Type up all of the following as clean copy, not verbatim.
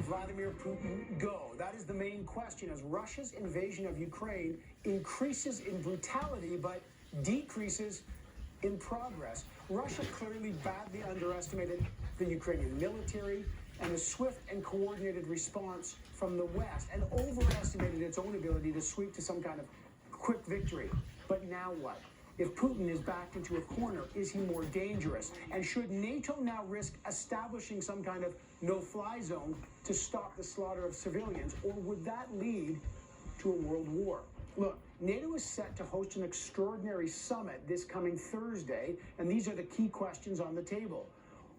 Vladimir Putin go? That is the main question as Russia's invasion of Ukraine increases in brutality but decreases in progress. Russia clearly badly underestimated the Ukrainian military and the swift and coordinated response from the West, and overestimated its own ability to sweep to some kind of quick victory. But now what? If Putin is backed into a corner, is he more dangerous? And should NATO now risk establishing some kind of no-fly zone to stop the slaughter of civilians, or would that lead to a world war? Look, NATO is set to host an extraordinary summit this coming Thursday, and these are the key questions on the table.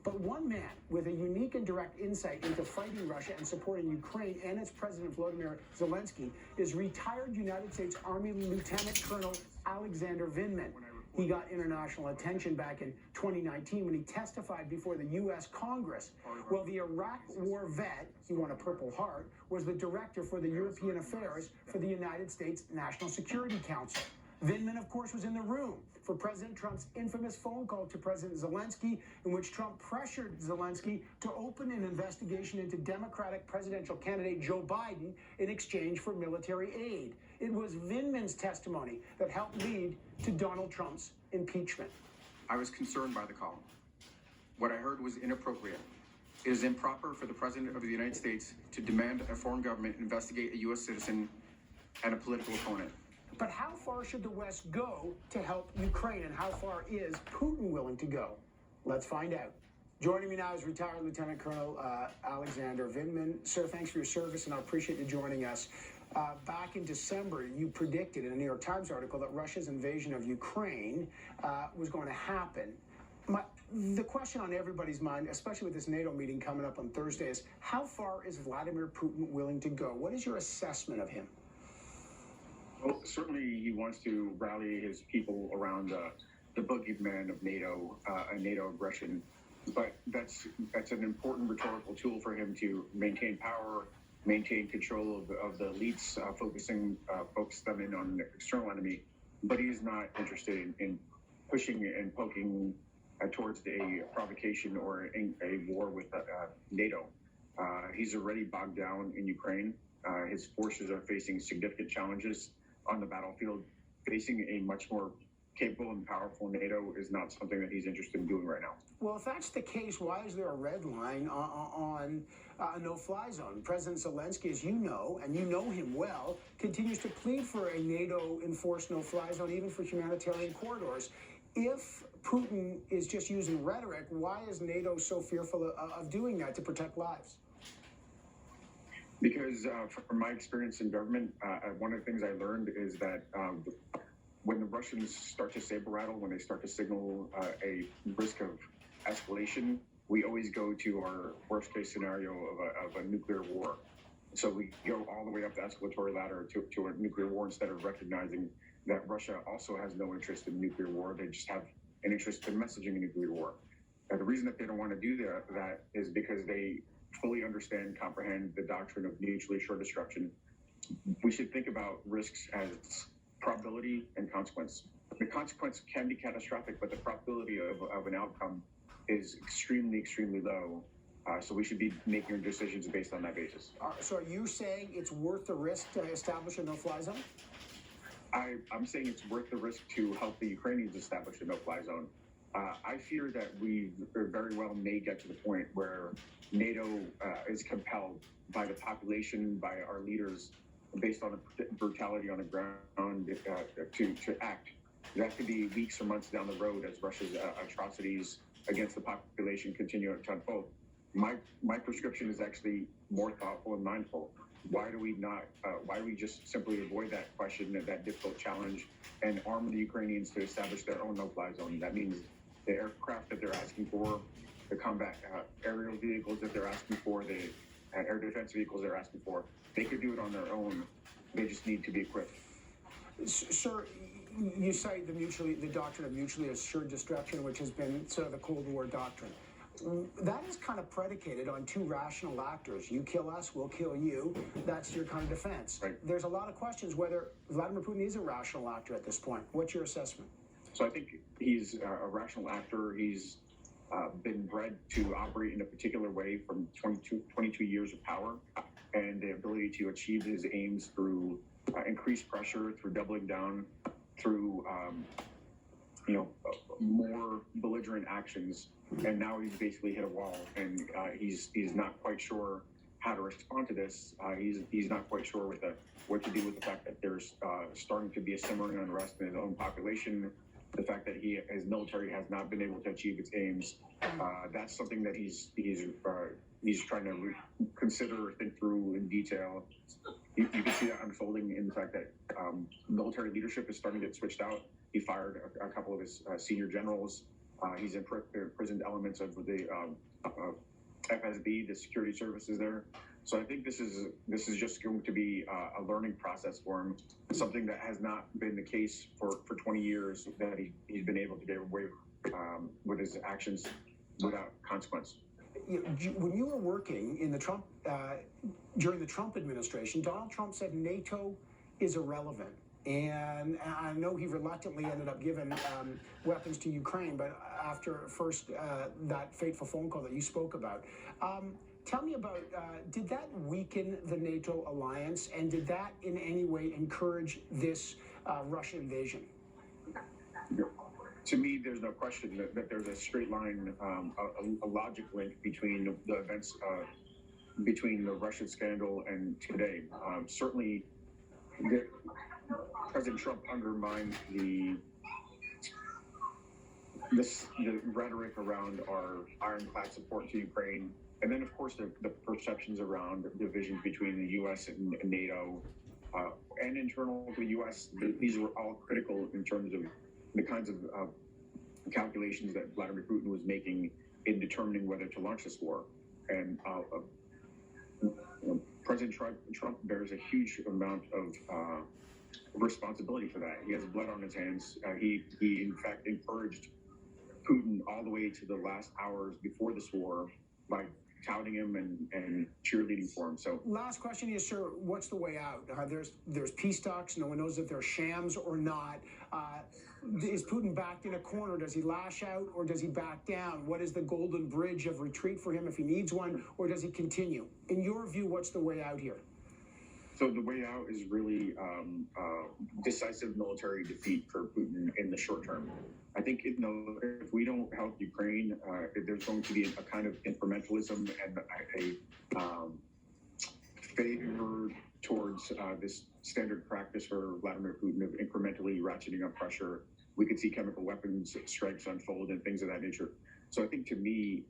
But one man with a unique and direct insight into fighting Russia and supporting Ukraine and its President Volodymyr Zelensky is retired United States Army Lieutenant Colonel Alexander Vindman. He got international attention back in 2019 when he testified before the U.S. Congress. Well, the Iraq War vet, he won a Purple Heart, was the director for the European Affairs for the United States National Security Council. Vindman, of course, was in the room for President Trump's infamous phone call to President Zelensky, in which Trump pressured Zelensky to open an investigation into Democratic presidential candidate Joe Biden in exchange for military aid. It was Vindman's testimony that helped lead to Donald Trump's impeachment. I was concerned by the call. What I heard was inappropriate. It is improper for the President of the United States to demand a foreign government investigate a U.S. citizen and a political opponent. But how far should the West go to help Ukraine, and how far is Putin willing to go? Let's find out. Joining me now is retired Lieutenant Colonel Alexander Vindman. Sir, thanks for your service, and I appreciate you joining us. Back in December, you predicted in a New York Times article that Russia's invasion of Ukraine was going to happen. The question on everybody's mind, especially with this NATO meeting coming up on Thursday, is how far is Vladimir Putin willing to go? What is your assessment of him? Well, certainly he wants to rally his people around the boogeyman of NATO and NATO aggression. But that's an important rhetorical tool for him to maintain power, maintain control of the elites, focus them in on the external enemy. But he is not interested in pushing and poking towards a provocation or a war with NATO. He's already bogged down in Ukraine. His forces are facing significant challenges on the battlefield. Facing a much more capable and powerful NATO is not something that he's interested in doing right now. Well, if that's the case, why is there a red line on a no-fly zone? President Zelensky, as you know, and you know him well, continues to plead for a NATO-enforced no-fly zone, even for humanitarian corridors. If Putin is just using rhetoric, why is NATO so fearful of doing that to protect lives? Because from my experience in government, one of the things I learned is that when the Russians start to saber rattle, when they start to signal a risk of escalation, we always go to our worst case scenario of a nuclear war. So we go all the way up the escalatory ladder to a nuclear war instead of recognizing that Russia also has no interest in nuclear war. They just have an interest in messaging a nuclear war. The reason that they don't want to do that is because they fully understand and comprehend the doctrine of mutually assured destruction. We should think about risks as probability and consequence. The consequence can be catastrophic, but the probability of an outcome is extremely, extremely low. So we should be making our decisions based on that basis. So are you saying it's worth the risk to establish a no-fly zone? I'm saying it's worth the risk to help the Ukrainians establish a no-fly zone. I fear that we very well may get to the point where NATO is compelled by the population, by our leaders, based on the brutality on the ground, to act. That could be weeks or months down the road as Russia's atrocities against the population continue to unfold. My prescription is actually more thoughtful and mindful. Why do we just simply avoid that question, that difficult challenge, and arm the Ukrainians to establish their own no-fly zone? That means the aircraft that they're asking for, the combat aerial vehicles that they're asking for, the air defense vehicles they're asking for, they could do it on their own. They just need to be equipped. Sir, you cite the doctrine of mutually assured destruction, which has been sort of the Cold War doctrine. That is kind of predicated on two rational actors. You kill us, we'll kill you. That's your kind of defense. Right. There's a lot of questions whether Vladimir Putin is a rational actor at this point. What's your assessment? So I think he's a rational actor. He's been bred to operate in a particular way from 22 years of power, and the ability to achieve his aims through increased pressure, through doubling down, through more belligerent actions. And now he's basically hit a wall, and he's not quite sure how to respond to this. He's not quite sure what to do with the fact that there's starting to be a simmering unrest in his own population. The fact that his military has not been able to achieve its aims. That's something that he's trying to consider, think through in detail. You can see that unfolding in the fact that military leadership is starting to get switched out. He fired a couple of his senior generals. He's imprisoned elements of the FSB, the security services there. So I think this is just going to be a learning process for him, something that has not been the case for 20 years, that he's been able to get away with his actions without consequence. When you were working in the Trump during the Trump administration, Donald Trump said NATO is irrelevant. And I know he reluctantly ended up giving weapons to Ukraine, but after first that fateful phone call that you spoke about. Tell me about, did that weaken the NATO alliance, and did that in any way encourage this Russian invasion? To me, there's no question that there's a straight line, a logic link between the events, between the Russian scandal and today. Certainly, President Trump undermined the rhetoric around our ironclad support to Ukraine, and then of course the perceptions around divisions between the U.S. and NATO, and internal to the U.S. These were all critical in terms of the kinds of calculations that Vladimir Putin was making in determining whether to launch this war. And President Trump bears a huge amount of responsibility for that. He has blood on his hands. He in fact encouraged Putin all the way to the last hours before this war by touting him and cheerleading for him. So, last question is, sir, what's the way out? There's peace talks. No one knows if they're shams or not. Is Putin backed in a corner? Does he lash out or does he back down? What is the golden bridge of retreat for him if he needs one, or does he continue? In your view, what's the way out here? So the way out is really decisive military defeat for Putin in the short term. I think if we don't help Ukraine, there's going to be a kind of incrementalism and a favor towards this standard practice for Vladimir Putin of incrementally ratcheting up pressure. We could see chemical weapons strikes unfold and things of that nature. So I think, to me,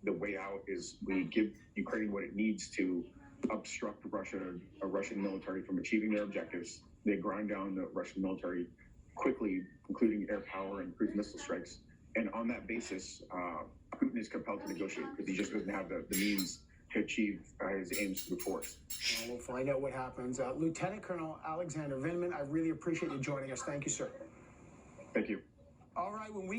the way out is we give Ukraine what it needs to obstruct Russian military from achieving their objectives. They grind down the Russian military quickly, including air power and cruise missile strikes. And on that basis, Putin is compelled to negotiate because he just doesn't have the means to achieve his aims through force. Well, we'll find out what happens. Lieutenant Colonel Alexander Vindman, I really appreciate you joining us. Thank you, sir. Thank you. All right, when we